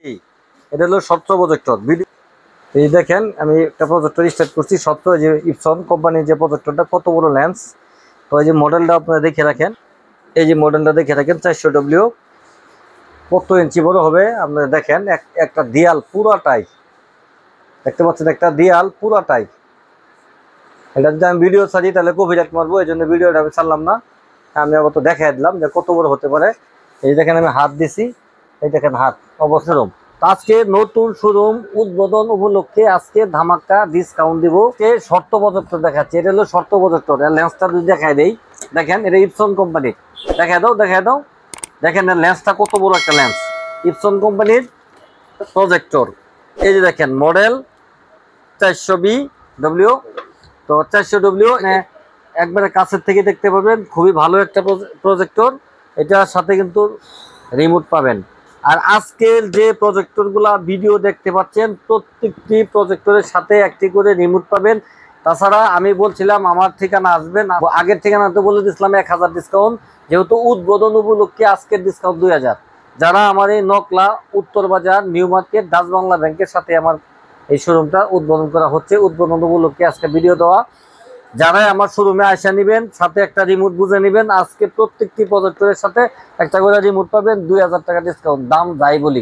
এটা হলো স্বচ্ছ প্রজেক্টর। এই দেখেন আমি একটা প্রজেক্টর স্টার্ট করছি স্বচ্ছ, যে ইপসন কোম্পানির যে প্রজেক্টরটা, কত বড় লেন্স। তো এই যে মডেলটা আপনারা দেখে রাখেন, এই যে মডেলটা দেখে রাখেন 400W, কত ইঞ্চি বড় হবে আপনারা দেখেন। একটা দেয়াল পুরাটাই দেখতে পাচ্ছেন, একটা দেয়াল পুরাটাই। এটা যদি আমি ভিডিও ছাড়ি তাহলে কপিরাইট মারবো, এই জন্য ভিডিওটা আমি ছাড়লাম না। আমি আবার তো দেখাই দিলাম যে কত বড় হতে পারে। এই দেখেন আমি হাত দিছি, এই দেখেন হাত অবশ্যই। আজকে নতুন শোরুম উদ্বোধন উপলক্ষে আজকে ধামাকা ডিসকাউন্ট দিব। শর্ত প্রজেক্টর দেখাচ্ছি, এটা হলো শর্ত প্রজেক্টর। লেন্সটা যদি দেখাই দেই, দেখেন এটা ইপসন কোম্পানি। দেখাই দাও, দেখাই দাও, দেখেন লেন্সটা কত বড় একটা লেন্স, ইপসন কোম্পানির প্রজেক্টর। এই যে দেখেন মডেল 400W। তো 400W একবারে কাছের থেকে দেখতে পাবেন, খুবই ভালো একটা প্রজেক্টর। এটার সাথে কিন্তু রিমোট পাবেন। আর আজকের যে প্রজেক্টরগুলা ভিডিও দেখতে পাচ্ছেন, প্রত্যেকটি প্রজেক্টরের সাথে একটি করে রিমোট পাবেন। তাছাড়া আমি বলছিলাম আমার ঠিকানা আসবেন, আগের ঠিকানা তো বলে দিয়েছিলাম 1000 ডিসকাউন্ট, যেহেতু উদ্বোধন উপলক্ষে আজকের ডিসকাউন্ট 2000। যারা আমার এই নকলা উত্তর বাজার নিউ মার্কেট ডাচ বাংলা ব্যাংকের সাথে আমার এই শোরুমটা উদ্বোধন করা হচ্ছে, উদ্বোধন উপলক্ষে আজকে ভিডিও দেওয়া। যারাই আমার শোরুমে আসা নিবেন, সাথে একটা রিমোট বুঝে নিবেন। আজকে প্রত্যেকটি প্রজেক্টরের সাথে একটা করে রিমোট পাবেন, 2000 টাকা ডিসকাউন্ট। দাম যাই বলি।